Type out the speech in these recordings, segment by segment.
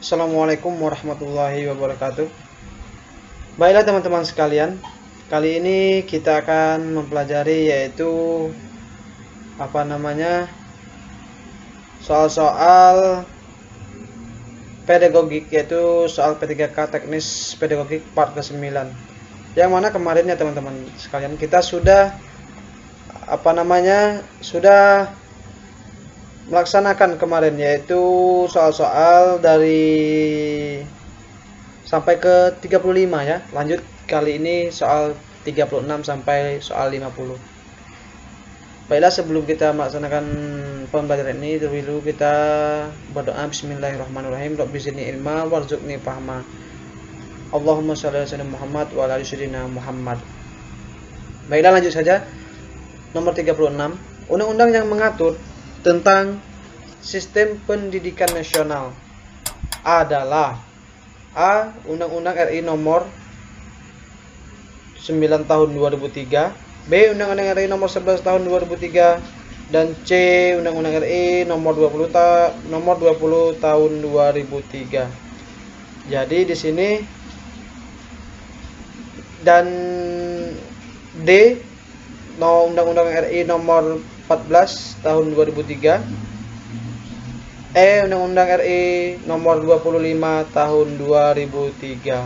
Assalamualaikum warahmatullahi wabarakatuh. Baiklah teman-teman sekalian, kali ini kita akan mempelajari yaitu soal-soal pedagogik, yaitu soal P3K teknis pedagogik part ke-9. Yang mana kemarin ya teman-teman sekalian kita sudah melaksanakan kemarin, yaitu soal-soal dari sampai ke 35 ya. Lanjut kali ini soal 36 sampai soal 50. Baiklah, sebelum kita melaksanakan pembelajaran ini, dulu kita berdoa. Bismillahirrahmanirrahim. Rabbi zidni ilma warzuqni fahma. Allahumma shalli ala sayyidina Muhammad wa ala ali sayyidina Muhammad. Baiklah, lanjut saja. Nomor 36, undang-undang yang mengatur tentang sistem pendidikan nasional adalah A. Undang-Undang RI nomor 9 tahun 2003, B. Undang-Undang RI nomor 11 tahun 2003, dan C. Undang-Undang RI nomor 20 tahun 2003. Jadi di sini, dan D. Undang-Undang RI nomor 14 tahun 2003, E. Undang-Undang RI nomor 25 tahun 2003.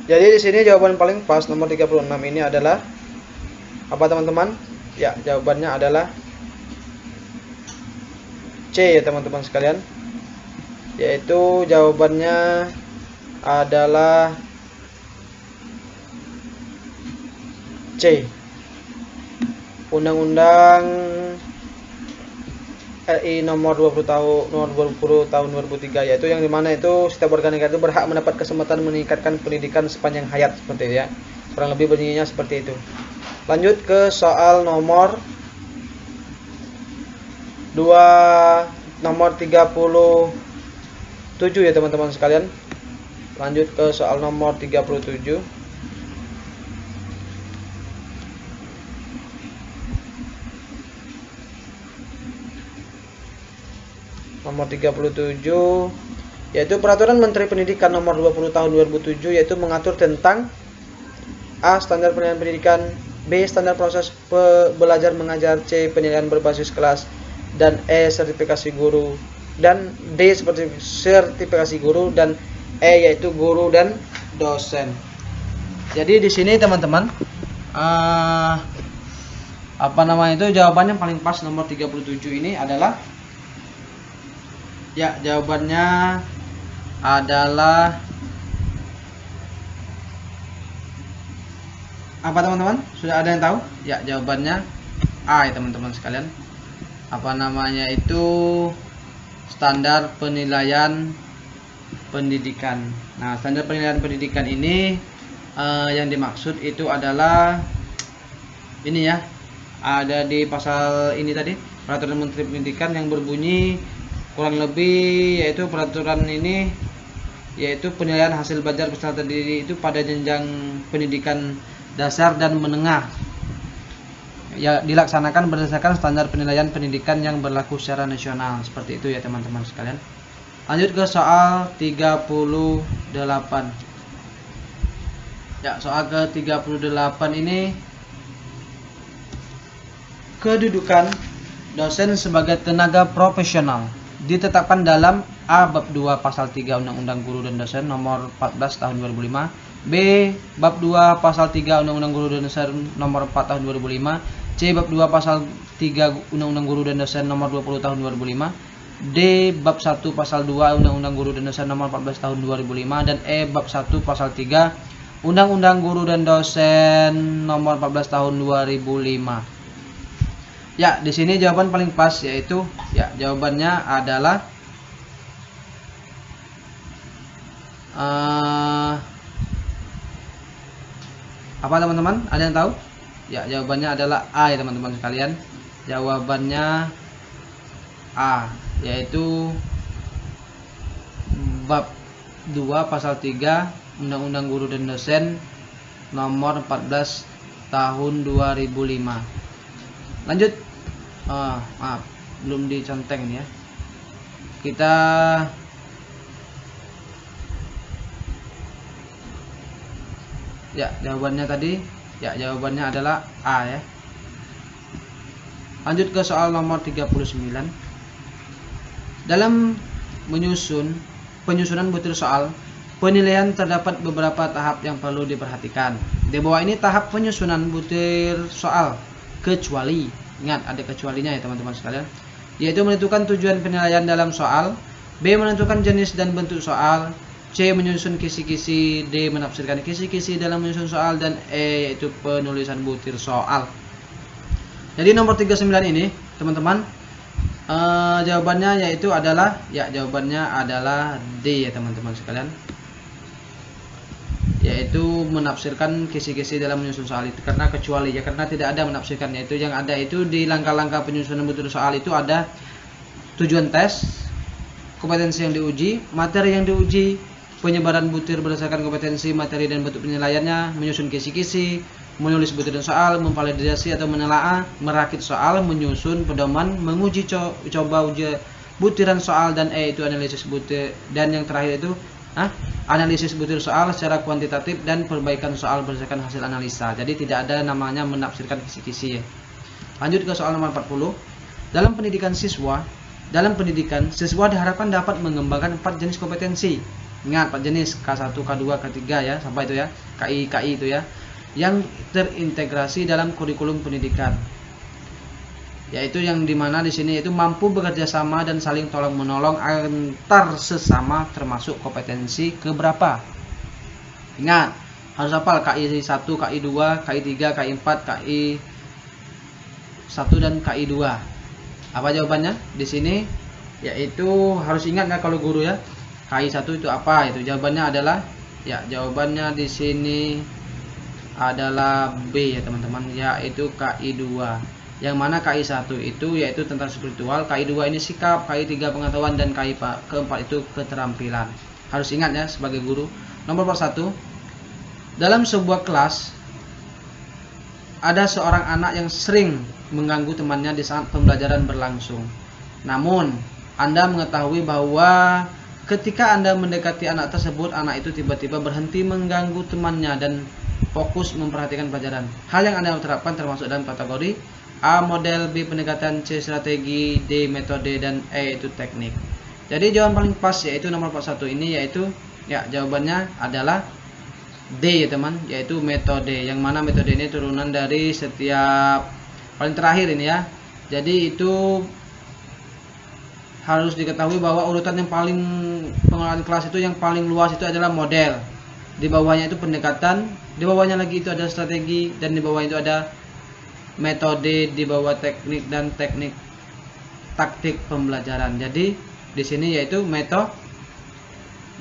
Jadi di sini jawaban paling pas nomor 36 ini adalah apa teman-teman? Ya, jawabannya adalah C ya teman-teman sekalian. Yaitu jawabannya adalah C. Undang-Undang RI nomor 20 tahun 2003, yaitu yang dimana itu setiap warga negara itu berhak mendapat kesempatan meningkatkan pendidikan sepanjang hayat, seperti itu ya. Kurang lebih bunyinya seperti itu. Lanjut ke soal nomor 37 ya teman-teman sekalian. Lanjut ke soal nomor 37. Nomor 37 yaitu Peraturan Menteri Pendidikan nomor 20 tahun 2007, yaitu mengatur tentang A. Standar penilaian pendidikan, B. Standar proses belajar mengajar, C. Penilaian berbasis kelas, dan E. Sertifikasi guru, dan D. seperti sertifikasi guru, dan E. yaitu guru dan dosen. Jadi di sini teman-teman jawabannya paling pas nomor 37 ini adalah, ya, jawabannya adalah apa teman-teman? Sudah ada yang tahu? Ya, jawabannya A ya teman-teman sekalian. Standar penilaian pendidikan. Nah, standar penilaian pendidikan ini yang dimaksud itu adalah ini ya. Ada di pasal ini tadi, Peraturan Menteri Pendidikan, yang berbunyi kurang lebih yaitu peraturan ini yaitu penilaian hasil belajar peserta didik itu pada jenjang pendidikan dasar dan menengah ya dilaksanakan berdasarkan standar penilaian pendidikan yang berlaku secara nasional, seperti itu ya teman-teman sekalian. Lanjut ke soal 38. Ya, soal ke 38 ini kedudukan dosen sebagai tenaga profesional ditetapkan dalam A. Bab 2 Pasal 3 Undang-Undang Guru dan Dosen nomor 14 tahun 2005, B. Bab 2 Pasal 3 Undang-Undang Guru dan Dosen nomor 4 tahun 2005, C. Bab 2 Pasal 3 Undang-Undang Guru dan Dosen nomor 20 tahun 2005, D. Bab 1 Pasal 2 Undang-Undang Guru dan Dosen nomor 14 tahun 2005, dan E. Bab 1 Pasal 3 Undang-Undang Guru dan Dosen nomor 14 tahun 2005. Ya, di sini jawaban paling pas, yaitu ya jawabannya adalah apa teman-teman? Ada yang tahu? Ya, jawabannya adalah A ya teman-teman sekalian. Jawabannya A, yaitu Bab 2 Pasal 3 Undang-Undang Guru dan Dosen nomor 14 tahun 2005. Lanjut. Maaf, belum diconteng ya. Kita Ya, jawabannya tadi, ya jawabannya adalah A ya. Lanjut ke soal nomor 39. Dalam penyusunan butir soal penilaian terdapat beberapa tahap yang perlu diperhatikan. Di bawah ini tahap penyusunan butir soal kecuali. Ingat, ada kecualinya ya teman-teman sekalian. Yaitu menentukan tujuan penilaian dalam soal, B menentukan jenis dan bentuk soal, C menyusun kisi-kisi, D menafsirkan kisi-kisi dalam menyusun soal, dan E yaitu penulisan butir soal. Jadi nomor 39 ini teman-teman, jawabannya yaitu adalah, ya jawabannya adalah D ya teman-teman sekalian, yaitu menafsirkan kisi-kisi dalam menyusun soal itu. Karena kecuali ya, karena tidak ada menafsirkannya, itu yang ada itu di langkah-langkah penyusunan butir soal itu ada tujuan tes, kompetensi yang diuji, materi yang diuji, penyebaran butir berdasarkan kompetensi, materi dan bentuk penilaiannya, menyusun kisi-kisi, menulis butir dan soal, memvalidasi atau menelaah, merakit soal, menyusun pedoman, menguji coba uji butiran soal, dan E itu analisis butir, dan yang terakhir itu analisis butir soal secara kuantitatif dan perbaikan soal berdasarkan hasil analisa. Jadi tidak ada namanya menafsirkan kisi-kisi ya. Lanjut ke soal nomor 40. Dalam pendidikan siswa diharapkan dapat mengembangkan 4 jenis kompetensi. Ingat, 4 jenis, K1, K2, K3 ya, sampai itu ya, KI itu ya, yang terintegrasi dalam kurikulum pendidikan. Yaitu yang dimana di sini itu mampu bekerja sama dan saling tolong menolong antar sesama, termasuk kompetensi keberapa. Ingat, harus hafal KI 1, KI 2, KI 3, KI 4, KI 1 dan KI 2. Apa jawabannya di sini? Yaitu harus ingat nggak kalau guru ya, KI 1 itu apa? Itu jawabannya adalah, ya jawabannya di sini adalah B ya teman-teman, yaitu KI 2. Yang mana KI 1 itu yaitu tentang spiritual, KI 2 ini sikap, KI 3 pengetahuan, dan KI keempat itu keterampilan. Harus ingat ya sebagai guru. Nomor 1. Dalam sebuah kelas ada seorang anak yang sering mengganggu temannya di saat pembelajaran berlangsung. Namun, Anda mengetahui bahwa ketika Anda mendekati anak tersebut, anak itu tiba-tiba berhenti mengganggu temannya dan fokus memperhatikan pelajaran. Hal yang Anda terapkan termasuk dalam kategori A model, B pendekatan, C strategi, D metode, dan E itu teknik. Jadi jawaban paling pas yaitu nomor 41 ini, yaitu ya jawabannya adalah D ya teman, yaitu metode. Yang mana metode ini turunan dari setiap paling terakhir ini ya. Jadi itu harus diketahui bahwa urutan yang paling pengelolaan kelas itu yang paling luas itu adalah model. Di bawahnya itu pendekatan, di bawahnya lagi itu ada strategi, dan di bawah itu ada metode, di bawah teknik dan teknik taktik pembelajaran. Jadi di sini yaitu metode.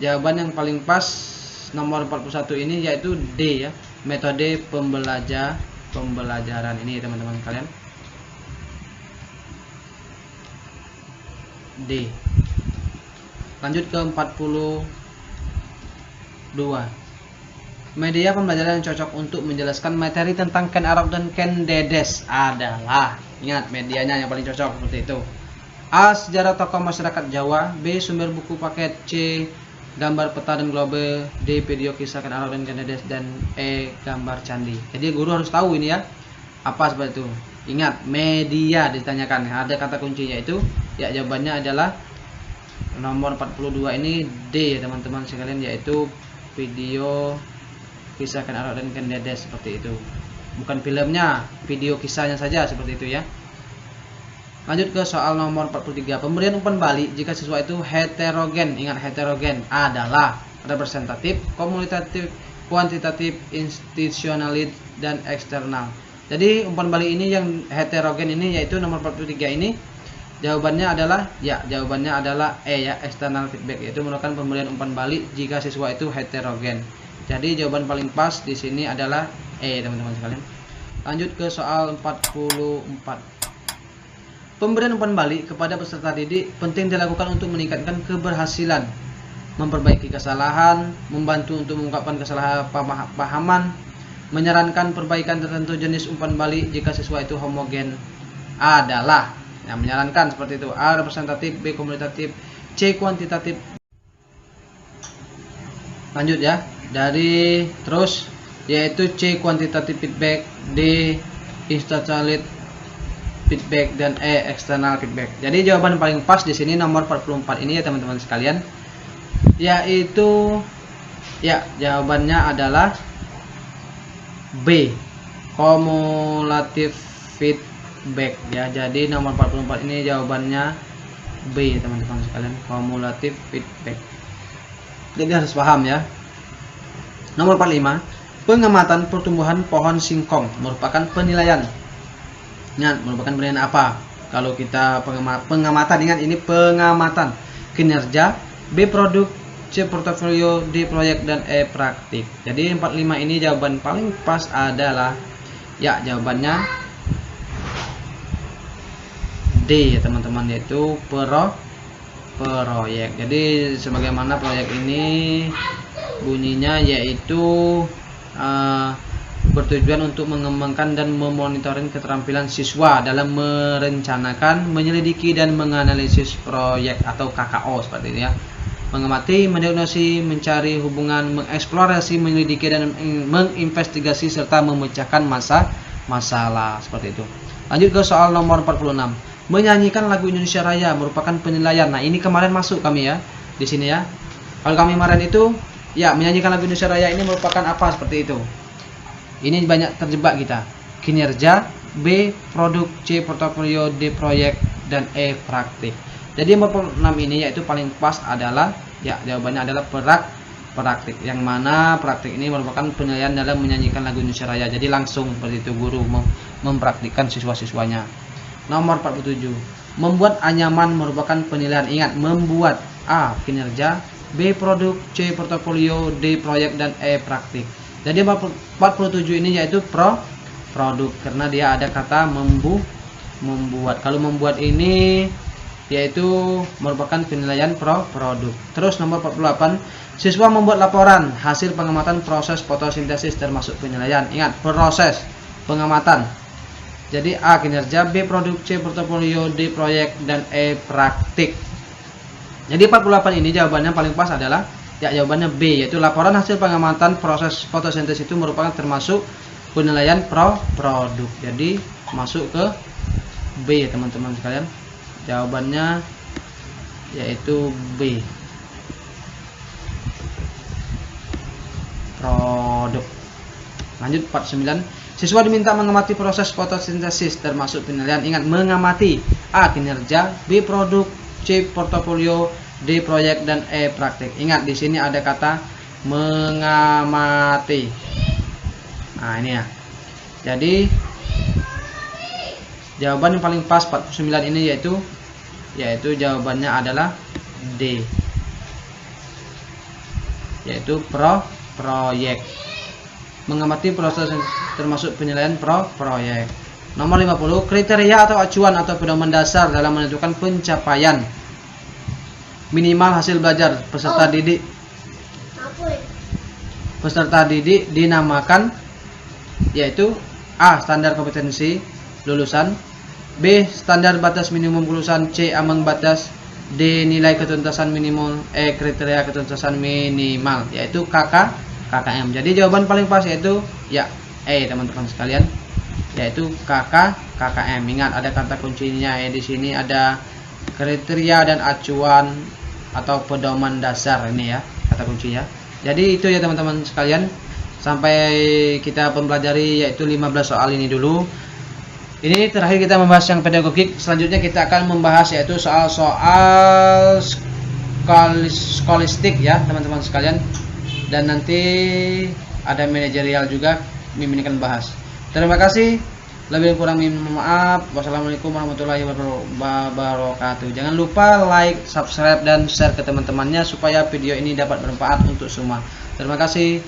Jawaban yang paling pas nomor 41 ini yaitu D ya, metode pembelajaran ini teman-teman kalian. D. Lanjut ke 42. Media pembelajaran yang cocok untuk menjelaskan materi tentang Ken Arok dan Ken Dedes adalah, ingat medianya yang paling cocok seperti itu. A. Sejarah tokoh masyarakat Jawa. B. Sumber buku paket. C. Gambar peta dan globe. D. Video kisah Ken Arok dan Ken Dedes, dan E. Gambar candi. Jadi guru harus tahu ini ya, apa seperti itu. Ingat, media ditanyakan, ada kata kuncinya itu, ya jawabannya adalah nomor 42 ini D ya teman-teman sekalian, yaitu video kisah Ken Arok dan Ken Dedes, seperti itu. Bukan filmnya, video kisahnya saja, seperti itu ya. Lanjut ke soal nomor 43. Pemberian umpan balik jika siswa itu heterogen. Ingat, heterogen adalah representatif, komunitatif, kuantitatif, institusionalis, dan eksternal. Jadi umpan balik ini yang heterogen ini yaitu nomor 43 ini jawabannya adalah, ya jawabannya adalah E ya, external feedback, yaitu merupakan pemberian umpan balik jika siswa itu heterogen. Jadi jawaban paling pas di sini adalah E teman-teman sekalian. Lanjut ke soal 44. Pemberian umpan balik kepada peserta didik penting dilakukan untuk meningkatkan keberhasilan, memperbaiki kesalahan, membantu untuk mengungkapkan kesalahpahaman, menyarankan perbaikan tertentu. Jenis umpan balik jika siswa itu homogen adalah, yang menyarankan seperti itu, A representatif, B komunitatif, C kuantitatif. Lanjut ya, dari terus yaitu C quantitative feedback, D institutional feedback, dan E external feedback. Jadi jawaban paling pas di sini nomor 44 ini ya teman-teman sekalian, yaitu ya jawabannya adalah B cumulative feedback ya. Jadi nomor 44 ini jawabannya B teman-teman sekalian, cumulative feedback. Jadi harus paham ya. Nomor 45, pengamatan pertumbuhan pohon singkong merupakan penilaian. Ingat, merupakan penilaian apa? Kalau kita pengamatan, ingat ini pengamatan kinerja, B produk, C portofolio, D proyek, dan E praktik. Jadi 45 ini jawaban paling pas adalah ya jawabannya D ya teman-teman, yaitu proyek. Jadi sebagaimana proyek ini bunyinya yaitu bertujuan untuk mengembangkan dan memonitoring keterampilan siswa dalam merencanakan, menyelidiki, dan menganalisis proyek atau KKO seperti ini ya. Mengamati, mendiagnosis, mencari hubungan, mengeksplorasi, menyelidiki, dan menginvestigasi serta memecahkan masalah seperti itu. Lanjut ke soal nomor 46. Menyanyikan lagu Indonesia Raya merupakan penilaian. Nah, ini kemarin masuk kami ya di sini ya. Kalau kami kemarin itu ya menyanyikan lagu Indonesia Raya ini merupakan apa seperti itu. Ini banyak terjebak kita. Kinerja, B produk, C portofolio, D proyek, dan E praktik. Jadi nomor 6 ini yaitu paling pas adalah ya jawabannya adalah praktik. Yang mana praktik ini merupakan penilaian dalam menyanyikan lagu Indonesia Raya. Jadi langsung seperti itu guru mempraktikkan siswa-siswanya. Nomor 47. Membuat anyaman merupakan penilaian. Ingat, membuat A kinerja, B produk, C portofolio, D proyek, dan E praktik. Jadi 47 ini yaitu produk karena dia ada kata membuat. Kalau membuat ini yaitu merupakan penilaian produk. Terus nomor 48, siswa membuat laporan hasil pengamatan proses fotosintesis termasuk penilaian. Ingat, proses pengamatan. Jadi A kinerja, B produk, C portofolio, D proyek, dan E praktik. Jadi 48 ini jawabannya paling pas adalah ya jawabannya B, yaitu laporan hasil pengamatan proses fotosintesis itu merupakan termasuk penilaian produk. Jadi masuk ke B ya teman-teman sekalian. Jawabannya yaitu B, produk. Lanjut 49. Siswa diminta mengamati proses fotosintesis termasuk penilaian. Ingat, mengamati A kinerja, B produk, C portofolio, D proyek, dan E praktik. Ingat di sini ada kata mengamati. Nah, ini ya. Jadi jawaban yang paling pas 49 ini yaitu jawabannya adalah D. Yaitu proyek. Mengamati proses termasuk penilaian proyek. Nomor 50, kriteria atau acuan atau pedoman dasar dalam menentukan pencapaian minimal hasil belajar peserta didik. Peserta didik dinamakan yaitu A standar kompetensi lulusan, B standar batas minimum lulusan, C ambang batas, D nilai ketuntasan minimum, E kriteria ketuntasan minimal yaitu KKM. Jadi jawaban paling pas yaitu ya E teman-teman sekalian, yaitu KKM. Ingat ada kata kuncinya ya di sini, ada kriteria dan acuan atau pedoman dasar ini ya kata kuncinya. Jadi itu ya teman-teman sekalian, sampai kita mempelajari yaitu 15 soal ini dulu. Ini terakhir kita membahas yang pedagogik. Selanjutnya kita akan membahas yaitu soal-soal skolastik ya teman-teman sekalian, dan nanti ada manajerial juga mimin akan bahas. Terima kasih, lebih kurang mohon maaf. Wassalamualaikum warahmatullahi wabarakatuh. Jangan lupa like, subscribe, dan share ke teman-temannya supaya video ini dapat bermanfaat untuk semua. Terima kasih.